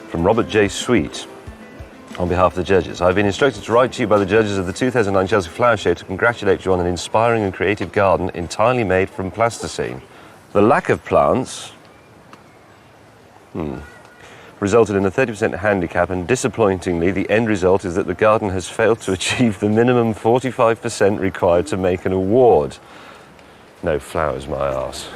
from Robert J. Sweet on behalf of the judges. I've been instructed to write to you by the judges of the 2009 Chelsea Flower Show to congratulate you on an inspiring and creative garden entirely made from plasticine. The lack of plants resulted in a 30% handicap, and disappointingly, the end result is that the garden has failed to achieve the minimum 45% required to make an award. No flowers, my arse.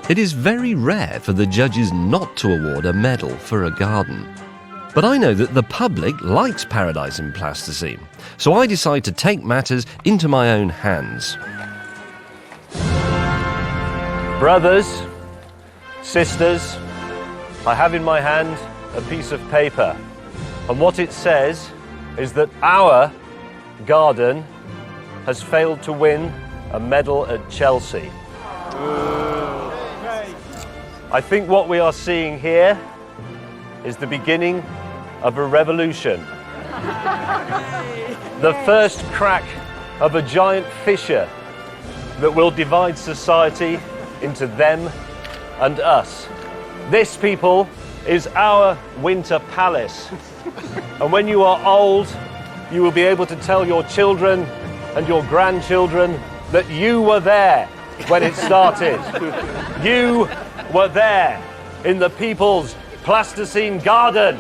It is very rare for the judges not to award a medal for a garden. But I know that the public likes Paradise in Plasticine, so I decide to take matters into my own hands. Brothers, sisters, I have in my hand a piece of paper, and what it says is that our garden has failed to win a medal at Chelsea. I think what we are seeing here is the beginning of a revolution. The first crack of a giant fissure that will divide society into them and us. This, people, is our winter palace. And when you are old, you will be able to tell your children and your grandchildren that you were there when it started. You were there in the people's plasticine garden.